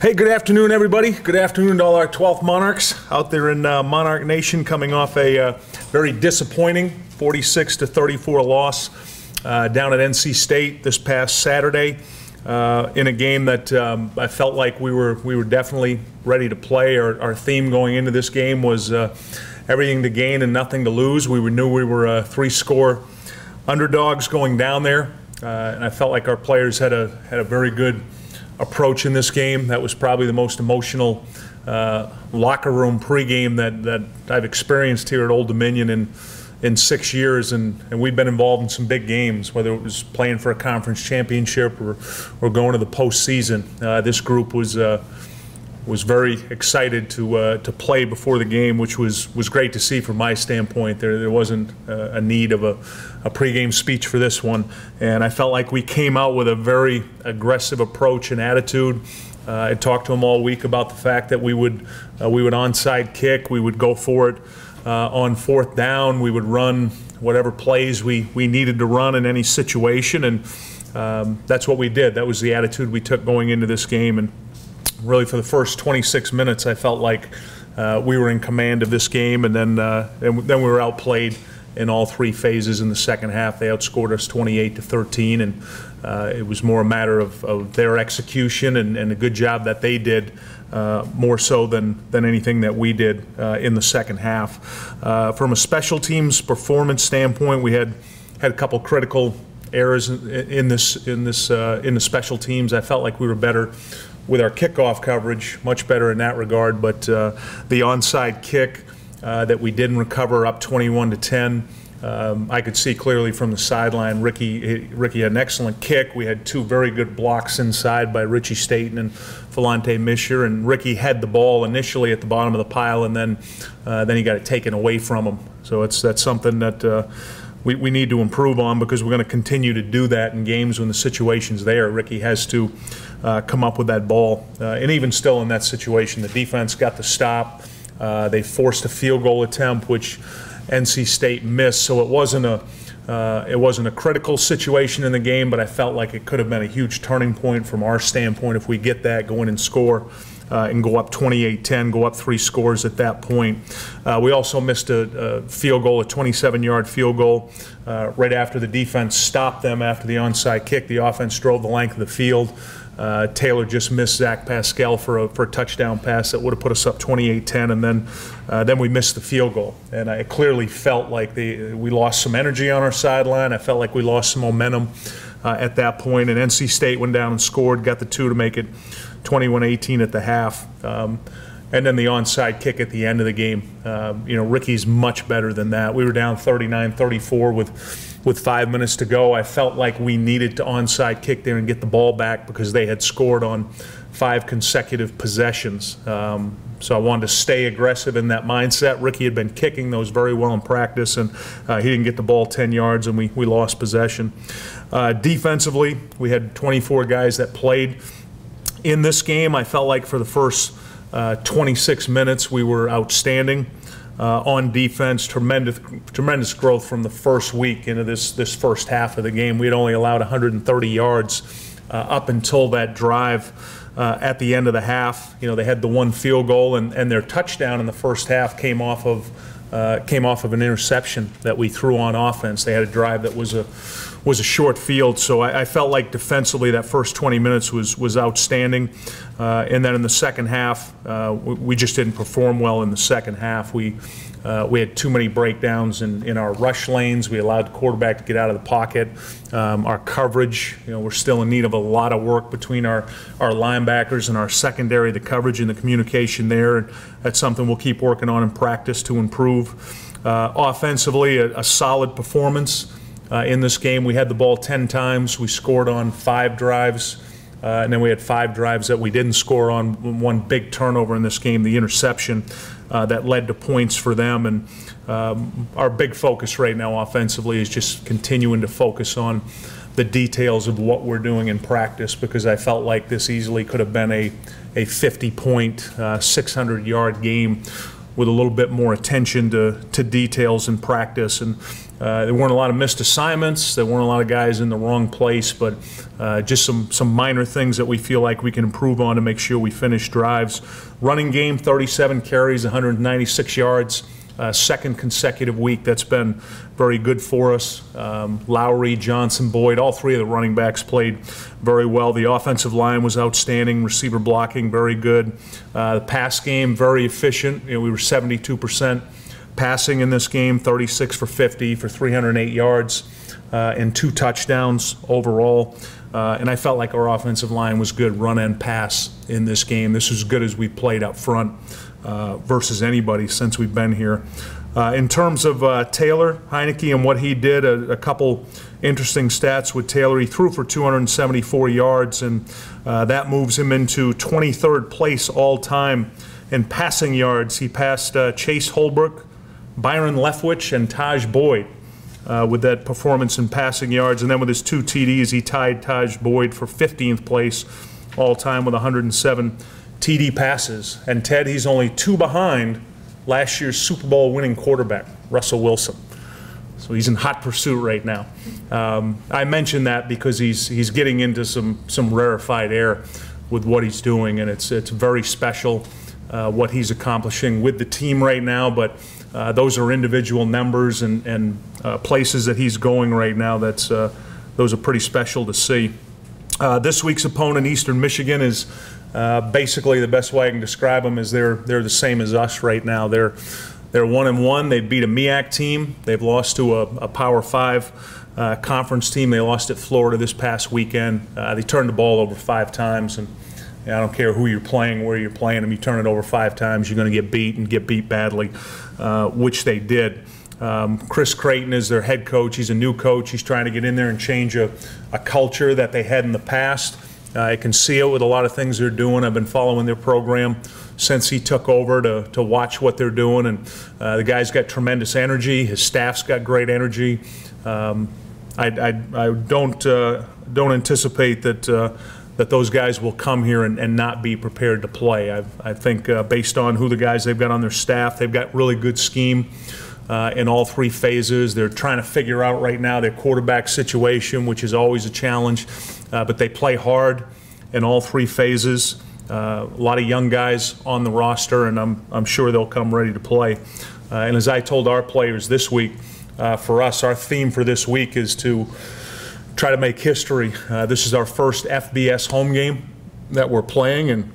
Hey, good afternoon, everybody. Good afternoon to all our 12th Monarchs out there in Monarch Nation, coming off a very disappointing 46-34 loss down at NC State this past Saturday in a game that I felt like we were definitely ready to play. Our theme going into this game was everything to gain and nothing to lose. We knew we were three-score underdogs going down there, and I felt like our players had a very good approach in this game. That was probably the most emotional locker room pregame that I've experienced here at Old Dominion in 6 years, and we've been involved in some big games, whether it was playing for a conference championship or going to the postseason. This group was very excited to play before the game, which was great to see from my standpoint. There wasn't a need of a pregame speech for this one, and I felt like we came out with a very aggressive approach and attitude. I talked to them all week about the fact that we would onside kick, we would go for it on fourth down, we would run whatever plays we needed to run in any situation, and that's what we did. That was the attitude we took going into this game, and really for the first 26 minutes I felt like we were in command of this game, and then we were outplayed in all three phases in the second half. They outscored us 28-13, and it was more a matter of their execution and a good job that they did, more so than anything that we did in the second half. From a special teams performance standpoint, we had a couple critical errors in the special teams. I felt like we were better with our kickoff coverage, much better in that regard, but the onside kick that we didn't recover up 21-10. I could see clearly from the sideline Ricky had an excellent kick. We had two very good blocks inside by Richie Staten and Falante Misher, and Ricky had the ball initially at the bottom of the pile, and then he got it taken away from him. So that's something that we need to improve on, because we're going to continue to do that in games when the situation's there. Ricky has to come up with that ball, and even still in that situation, the defense got the stop. They forced a field goal attempt, which NC State missed, so it wasn't a critical situation in the game, but I felt like it could have been a huge turning point from our standpoint if we get that, go in and score and go up 28-10, go up 3 scores at that point. We also missed a field goal, a 27-yard field goal, right after the defense stopped them after the onside kick. The offense drove the length of the field. Taylor just missed Zach Pascal for a touchdown pass that would have put us up 28-10, and then we missed the field goal. And I clearly felt like we lost some energy on our sideline. I felt like we lost some momentum at that point, and NC State went down and scored, got the 2 to make it 21-18 at the half. And then the onside kick at the end of the game. Ricky's much better than that. We were down 39-34 with 5 minutes to go. I felt like we needed to onside kick there and get the ball back, because they had scored on 5 consecutive possessions. So I wanted to stay aggressive in that mindset. Ricky had been kicking those very well in practice, and he didn't get the ball 10 yards, and we lost possession. Defensively, we had 24 guys that played in this game. I felt like for the first 26 minutes we were outstanding on defense. Tremendous growth from the first week into this first half of the game. We had only allowed 130 yards up until that drive at the end of the half. They had the 1 field goal, and their touchdown in the first half came off of an interception that we threw on offense. They had a drive that was a short field, so I felt like defensively that first 20 minutes was outstanding, and then in the second half we just didn't perform well in the second half. We had too many breakdowns in our rush lanes. We allowed the quarterback to get out of the pocket. Our coverage, we're still in need of a lot of work between our linebackers and our secondary, the coverage and the communication there. And that's something we'll keep working on in practice to improve. Offensively, a solid performance in this game. We had the ball 10 times. We scored on 5 drives. And then we had 5 drives that we didn't score on. 1 big turnover in this game, the interception that led to points for them. And our big focus right now offensively is just continuing to focus on the details of what we're doing in practice, because I felt like this easily could have been a 50-point, 600-yard game with a little bit more attention to details in practice. And there weren't a lot of missed assignments. There weren't a lot of guys in the wrong place, but just some minor things that we feel like we can improve on to make sure we finish drives. Running game, 37 carries, 196 yards. Second consecutive week. That's been very good for us. Lowry, Johnson, Boyd, all three of the running backs played very well. The offensive line was outstanding. Receiver blocking, very good. The pass game, very efficient. We were 72% passing in this game, 36 for 50 for 308 yards and 2 touchdowns overall. And I felt like our offensive line was good run and pass in this game. This was as good as we played up front versus anybody since we've been here. In terms of Taylor Heineke and what he did, a couple interesting stats with Taylor. He threw for 274 yards, and that moves him into 23rd place all-time in passing yards. He passed Chase Holbrook, Byron Leftwich, and Taj Boyd with that performance in passing yards. And then with his 2 TDs, he tied Taj Boyd for 15th place all-time with 107 TD passes. And Ted, he's only 2 behind last year's Super Bowl winning quarterback, Russell Wilson. So he's in hot pursuit right now. I mention that because he's getting into some rarefied air with what he's doing, and it's very special what he's accomplishing with the team right now. But those are individual numbers and places that he's going right now. Those are pretty special to see. This week's opponent, Eastern Michigan, is basically the best way I can describe them is they're the same as us right now. They're 1-1. They beat a MEAC team. They've lost to a Power 5 conference team. They lost at Florida this past weekend. They turned the ball over 5 times, and I don't care who you're playing, where you're playing them. You turn it over 5 times, you're going to get beat and get beat badly, which they did. Chris Creighton is their head coach. He's a new coach. He's trying to get in there and change a culture that they had in the past. I can see it with a lot of things they're doing. I've been following their program since he took over to watch what they're doing, and the guy's got tremendous energy. His staff's got great energy. I don't anticipate that those guys will come here and not be prepared to play. I think based on who the guys they've got on their staff, they've got really good scheme in all 3 phases. They're trying to figure out right now their quarterback situation, which is always a challenge, but they play hard in all 3 phases. A lot of young guys on the roster, and I'm sure they'll come ready to play. And as I told our players this week, for us, our theme for this week is to try to make history. This is our first FBS home game that we're playing, and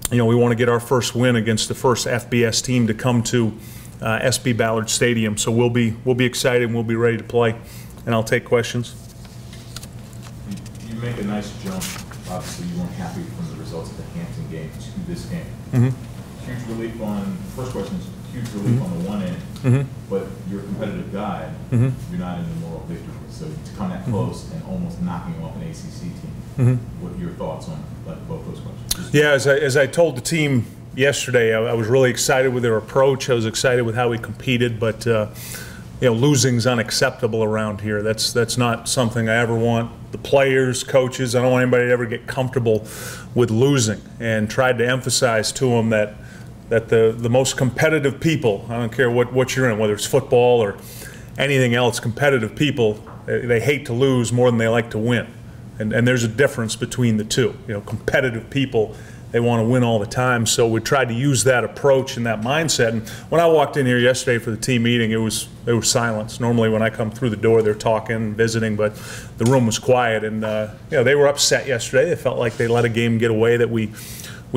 we want to get our first win against the first FBS team to come to SB Ballard Stadium. So we'll be excited and we'll be ready to play. And I'll take questions. You make a nice jump. Obviously, you weren't happy from the results of the Hampton game to this game. Huge relief on, first question is huge relief on the one end, but you're a competitive guy. You're not in the moral victory. So to come that close and almost knocking off an ACC team, what are your thoughts on both those questions? Yeah, as I told the team yesterday, I was really excited with their approach. I was excited with how we competed, but losing's unacceptable around here. That's not something I ever want the players, coaches. I don't want anybody to ever get comfortable with losing, and tried to emphasize to them that the most competitive people, I don't care what you're in, whether it's football or anything else, competitive people, they hate to lose more than they like to win. And there's a difference between the two. Competitive people, they want to win all the time. So we tried to use that approach and that mindset. And when I walked in here yesterday for the team meeting, there was silence. Normally when I come through the door, they're talking, visiting, but the room was quiet. And they were upset yesterday. They felt like they let a game get away that we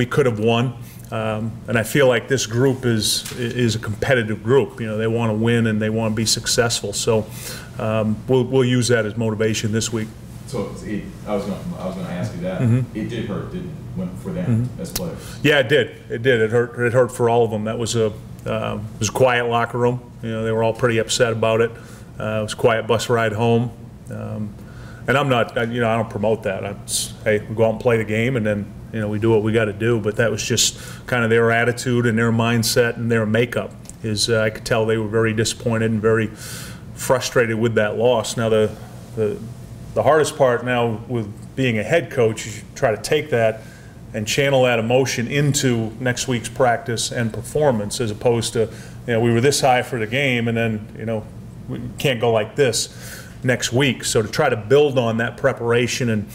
could have won. And I feel like this group is a competitive group. They want to win and they want to be successful. So we'll use that as motivation this week. So I was going to ask you that. It did hurt, didn't it, for them as players? Yeah, it did. It did. It hurt. It hurt for all of them. That was it was a quiet locker room. They were all pretty upset about it. It was a quiet bus ride home. And I'm not. I don't promote that. Hey, we go out and play the game, and then we do what we got to do. But that was just kind of their attitude and their mindset and their makeup. I could tell they were very disappointed and very frustrated with that loss. Now the hardest part now with being a head coach is you try to take that and channel that emotion into next week's practice and performance, as opposed to, we were this high for the game and then, we can't go like this next week. So to try to build on that preparation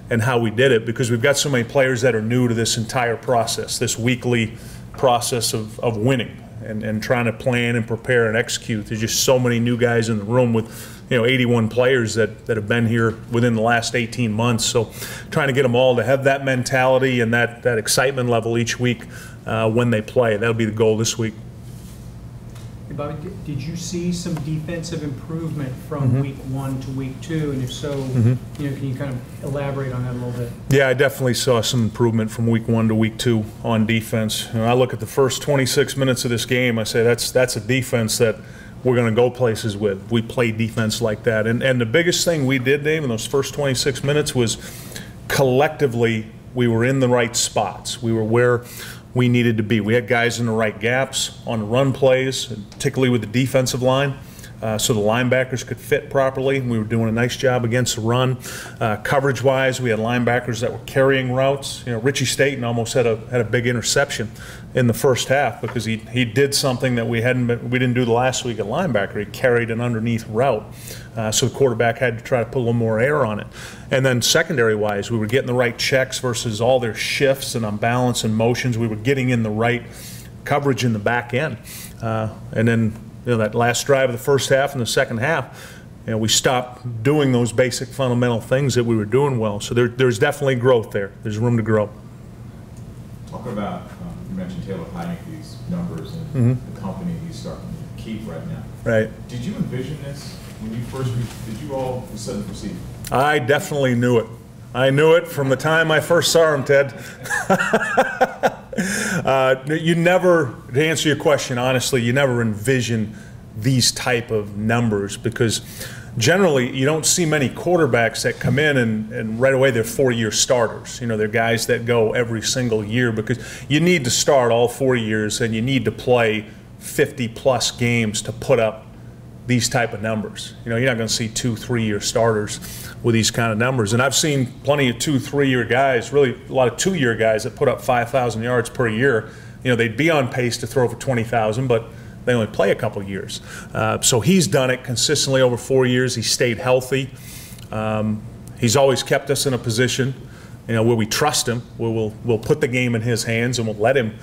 and how we did it, because we've got so many players that are new to this entire process, this weekly process of winning and trying to plan and prepare and execute. There's just so many new guys in the room with 81 players that have been here within the last 18 months. So trying to get them all to have that mentality and that excitement level each week when they play. That'll be the goal this week. Hey, Bobby, did you see some defensive improvement from week 1 to week 2? And if so, can you kind of elaborate on that a little bit? Yeah, I definitely saw some improvement from week 1 to week 2 on defense. I look at the first 26 minutes of this game, I say that's a defense that we're going to go places with. We play defense like that. And the biggest thing we did, Dave, in those first 26 minutes was collectively we were in the right spots. We were where we needed to be. We had guys in the right gaps on the run plays, particularly with the defensive line, so the linebackers could fit properly. We were doing a nice job against the run. Coverage-wise, we had linebackers that were carrying routes. Richie Staten almost had a big interception in the first half because he did something that we didn't do the last week at linebacker. He carried an underneath route, so the quarterback had to try to put a little more air on it. And then secondary-wise, we were getting the right checks versus all their shifts and unbalance and motions. We were getting in the right coverage in the back end, and then that last drive of the first half and the second half, we stopped doing those basic fundamental things that we were doing well. So there's definitely growth there. There's room to grow. Talk about, you mentioned Taylor Heinicke, these numbers and the company he's starting to keep right now. Right. Did you envision this when you first, did you all of a sudden perceive? I definitely knew it. I knew it from the time I first saw him, Ted. You never, to answer your question honestly, you never envision these type of numbers because generally you don't see many quarterbacks that come in and right away they're 4-year starters. They're guys that go every single year because you need to start all 4 years and you need to play 50-plus games to put up these type of numbers. You're not going to see 2-3-year starters with these kind of numbers. And I've seen plenty of 2-3-year guys, really a lot of 2-year guys that put up 5,000 yards per year. They'd be on pace to throw for 20,000, but they only play a couple years. So he's done it consistently over 4 years. He's stayed healthy. He's always kept us in a position, where we trust him, where we'll put the game in his hands and we'll let him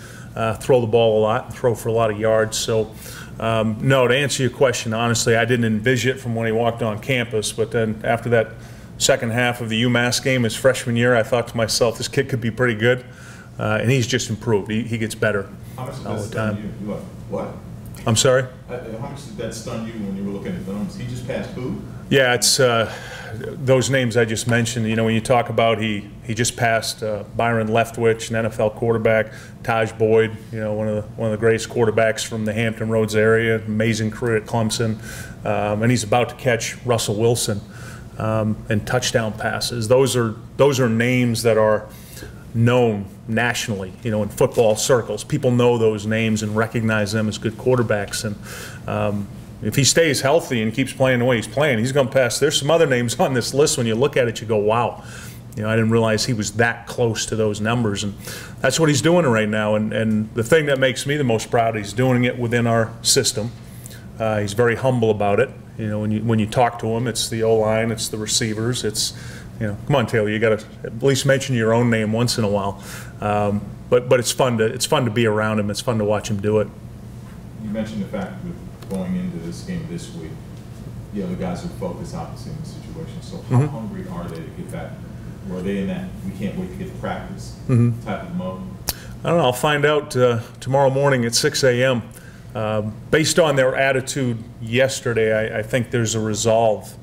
throw the ball a lot and throw for a lot of yards. So no, to answer your question, honestly, I didn't envision it from when he walked on campus, but then after that second half of the UMass game his freshman year, I thought to myself, this kid could be pretty good, and he's just improved. He gets better all the time. How much did that stun you? Look, what? I'm sorry? How much did that stun you when you were looking at films? He just passed who? Yeah, it's those names I just mentioned. When you talk about he just passed Byron Leftwich, an NFL quarterback, Taj Boyd, one of the greatest quarterbacks from the Hampton Roads area, amazing career at Clemson, and he's about to catch Russell Wilson in touchdown passes. Those are names that are known nationally, in football circles. People know those names and recognize them as good quarterbacks. And if he stays healthy and keeps playing the way he's playing, he's going to pass. There's some other names on this list. When you look at it, you go, wow. I didn't realize he was that close to those numbers. And that's what he's doing right now. And the thing that makes me the most proud, he's doing it within our system. He's very humble about it. When you talk to him, it's the O-line, it's the receivers, it's, come on, Taylor, you got to at least mention your own name once in a while. But it's fun to be around him. It's fun to watch him do it. You mentioned the fact that going into this game this week, the guys are focused obviously in the situation. So how hungry are they to get back? Or are they in that we can't wait to get to practice type of mode? I don't know. I'll find out tomorrow morning at 6 a.m. Based on their attitude yesterday, I think there's a resolve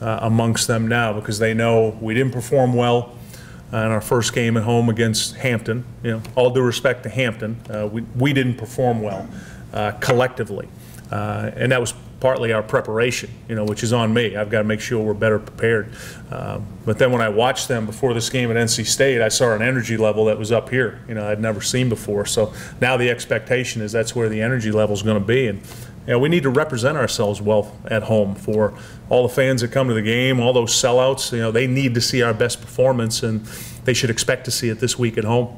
amongst them now because they know we didn't perform well in our first game at home against Hampton. All due respect to Hampton, we didn't perform well collectively, and that was partly our preparation, which is on me. I've got to make sure we're better prepared. But then when I watched them before this game at NC State, I saw an energy level that was up here, I'd never seen before. So now the expectation is that's where the energy level is going to be. And we need to represent ourselves well at home for all the fans that come to the game, all those sellouts. They need to see our best performance, and they should expect to see it this week at home.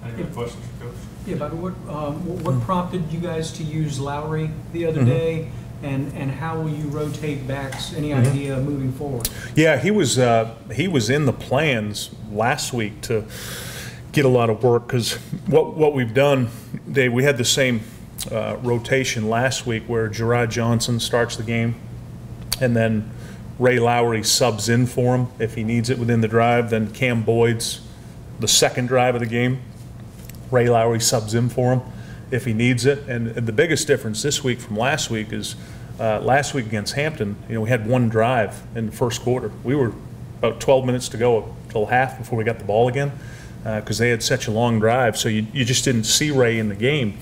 Any other questions, Coach? Yeah, Bobby, what prompted you guys to use Lowry the other day, and how will you rotate backs? Any idea moving forward? Yeah, he was in the plans last week to get a lot of work, because what we've done, Dave, we had the same rotation last week where Gerard Johnson starts the game, and then Ray Lowry subs in for him if he needs it within the drive. Then Cam Boyd's the second drive of the game. Ray Lowry subs in for him if he needs it. And the biggest difference this week from last week is last week against Hampton, we had one drive in the first quarter. We were about 12 minutes to go till half before we got the ball again, because they had such a long drive. So you just didn't see Ray in the game.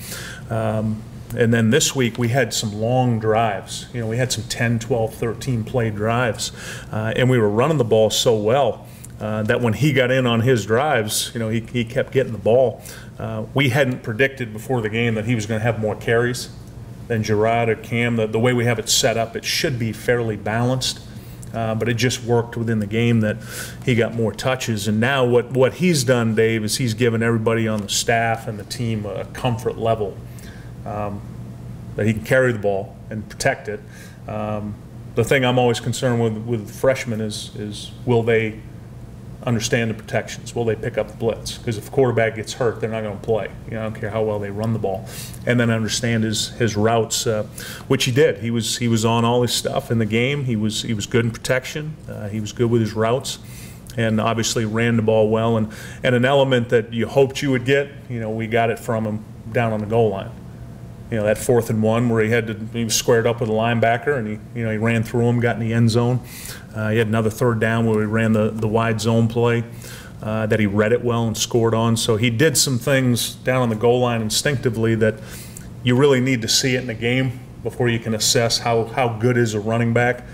And then this week we had some long drives. We had some 10, 12, 13 play drives. And we were running the ball so well that when he got in on his drives, he kept getting the ball. We hadn't predicted before the game that he was going to have more carries than Gerard or Cam. The way we have it set up, it should be fairly balanced. But it just worked within the game that he got more touches. And now what he's done, Dave, is he's given everybody on the staff and the team a comfort level that he can carry the ball and protect it. The thing I'm always concerned with freshmen is will they understand the protections? Will they pick up the blitz? Because if the quarterback gets hurt, they're not going to play. I don't care how well they run the ball. And then understand his routes, which he did. He was on all his stuff in the game. He was good in protection. He was good with his routes, and obviously ran the ball well. And an element that you hoped you would get, we got it from him down on the goal line. That 4th and 1 where he was squared up with a linebacker, and he ran through him, got in the end zone. He had another 3rd down where he ran the wide zone play that he read it well and scored on. So he did some things down on the goal line instinctively that you really need to see it in the game before you can assess how good is a running back.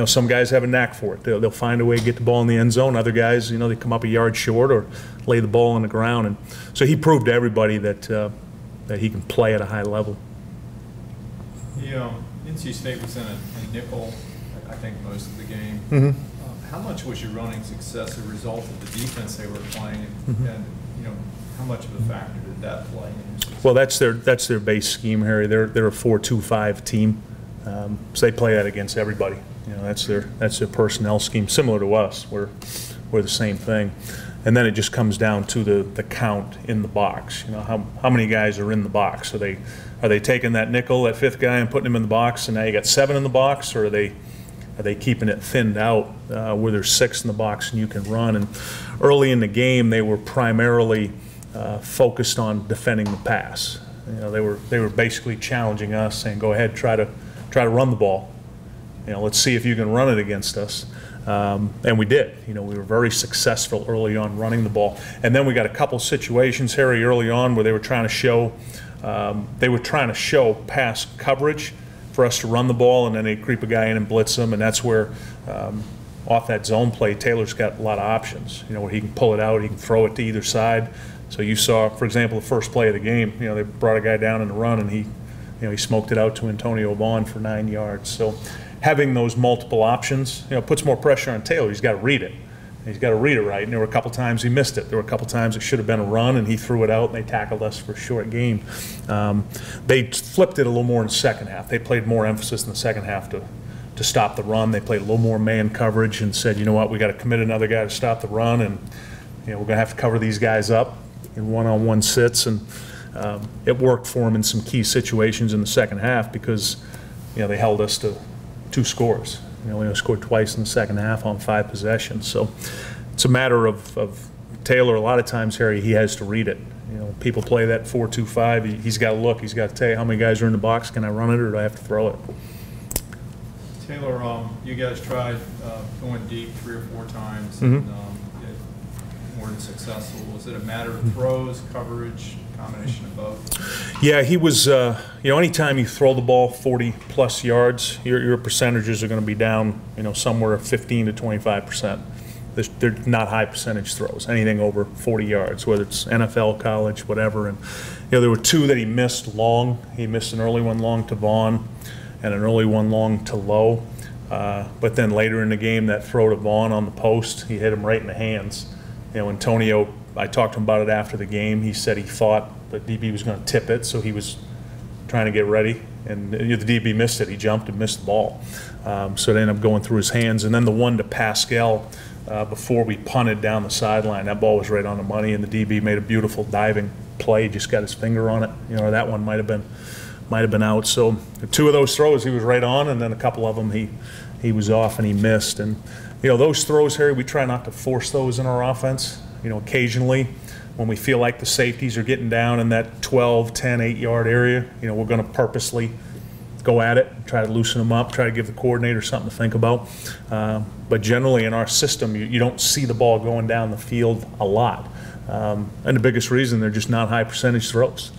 Some guys have a knack for it. They'll find a way to get the ball in the end zone. Other guys, they come up a yard short or lay the ball on the ground. And so he proved to everybody that he can play at a high level. NC State was in a nickel, I think, most of the game. How much was your running success a result of the defense they were playing, and how much of a factor did that play in? Well, that's their base scheme, Harry. They're a 4-2-5 team, so they play that against everybody. That's their personnel scheme, similar to us. We're the same thing. And then it just comes down to the count in the box. How many guys are in the box? Are they taking that nickel, that 5th guy, and putting him in the box, and now you got 7 in the box, or are they keeping it thinned out where there's 6 in the box and you can run? And early in the game, they were primarily focused on defending the pass. They were basically challenging us, saying, "Go ahead, try to run the ball. Let's see if you can run it against us." And we did. We were very successful early on running the ball. And then we got a couple situations, Harry, early on where they were trying to show pass coverage for us to run the ball, and then they creep a guy in and blitz them, and that's where off that zone play, Taylor's got a lot of options. Where he can pull it out, he can throw it to either side. So you saw, for example, the first play of the game. They brought a guy down in the run, and he smoked it out to Antonio Vaughn for 9 yards. So having those multiple options, puts more pressure on Taylor. He's got to read it. He's got to read it right. And there were a couple times he missed it. There were a couple times it should have been a run, and he threw it out, and they tackled us for a short game. They flipped it a little more in the second half. They played more emphasis in the second half to stop the run. They played a little more man coverage and said, we got to commit another guy to stop the run, and we're going to have to cover these guys up in one-on-one sits. And it worked for them in some key situations in the second half because they held us to 2 scores. We only scored twice in the second half on 5 possessions. So it's a matter of Taylor. A lot of times, Harry, he has to read it. People play that 4-2-5. He's got to look. He's got to tell you how many guys are in the box. Can I run it, or do I have to throw it? Taylor, you guys tried going deep 3 or 4 times, and weren't successful. Was it a matter of throws, coverage, combination of both? Yeah, he was, anytime you throw the ball 40-plus yards, your percentages are going to be down, somewhere 15 to 25%. they're not high percentage throws, anything over 40 yards, whether it's NFL, college, whatever. And there were two that he missed long. He missed an early one long to Vaughn and an early one long to Lowe. But then later in the game, that throw to Vaughn on the post, he hit him right in the hands. Antonio, I talked to him about it after the game. He said he thought the DB was going to tip it, so he was trying to get ready. And the DB missed it. He jumped and missed the ball. So it ended up going through his hands. And then the one to Pascal before we punted down the sideline, that ball was right on the money, and the DB made a beautiful diving play, just got his finger on it. That one might have been out. So two of those throws he was right on, and then a couple of them he was off and he missed. And those throws, Harry, we try not to force those in our offense. Occasionally when we feel like the safeties are getting down in that 12, 10, 8-yard area, we're going to purposely go at it, try to loosen them up, try to give the coordinator something to think about. But generally in our system, you don't see the ball going down the field a lot. And the biggest reason, they're just not high percentage throws.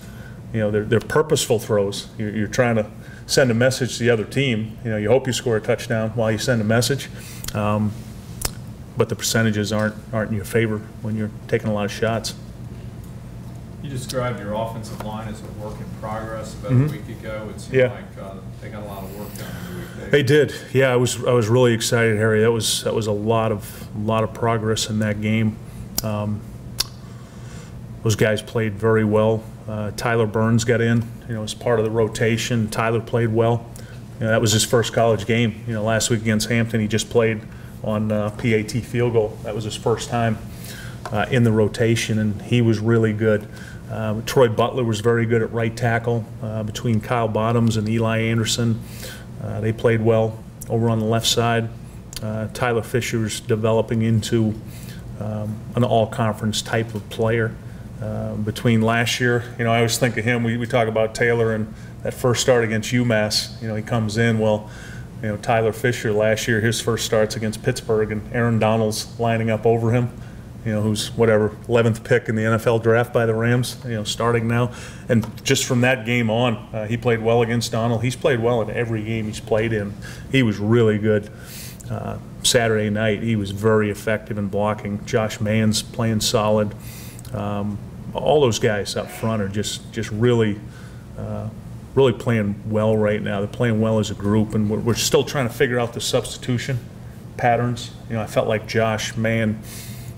They're purposeful throws. You're trying to send a message to the other team. You hope you score a touchdown while you send a message. But the percentages aren't in your favor when you're taking a lot of shots. You described your offensive line as a work in progress. About a week ago, it seemed like they got a lot of work done every week. They did. Yeah, I was really excited, Harry. That was a lot of progress in that game. Those guys played very well. Tyler Burns got in, as part of the rotation. Tyler played well. That was his first college game. Last week against Hampton, he just played on PAT field goal. That was his first time in the rotation, and he was really good. Troy Butler was very good at right tackle between Kyle Bottoms and Eli Anderson. They played well over on the left side. Tyler Fisher's developing into an all-conference type of player. Between last year, I always think of him, we talk about Taylor and that first start against UMass, he comes in, well, Tyler Fisher last year, his first starts against Pittsburgh, and Aaron Donald's lining up over him, who's 11th pick in the NFL draft by the Rams, starting now. And just from that game on, he played well against Donald. He's played well in every game he's played in. He was really good. Saturday night, he was very effective in blocking. Josh Mann's playing solid. All those guys up front are just really playing well right now. They're playing well as a group, and we're still trying to figure out the substitution patterns. I felt like Josh Mann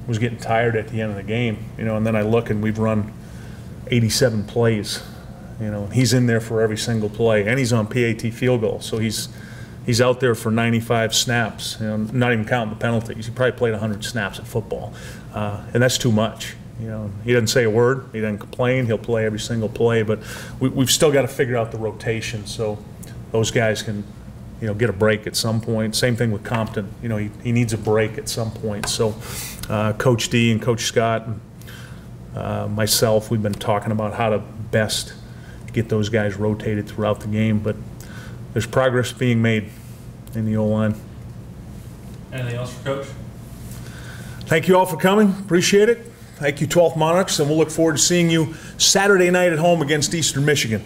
was getting tired at the end of the game, and then I look and we've run 87 plays, he's in there for every single play, and he's on PAT field goal, so he's out there for 95 snaps, not even counting the penalties. He probably played 100 snaps at football, and that's too much. He doesn't say a word, he doesn't complain, he'll play every single play, but we've still got to figure out the rotation so those guys can, get a break at some point. Same thing with Compton, he needs a break at some point. So Coach D and Coach Scott and myself, we've been talking about how to best get those guys rotated throughout the game, but there's progress being made in the O-line. Anything else for Coach? Thank you all for coming, appreciate it. Thank you, 12th Monarchs, and we'll look forward to seeing you Saturday night at home against Eastern Michigan.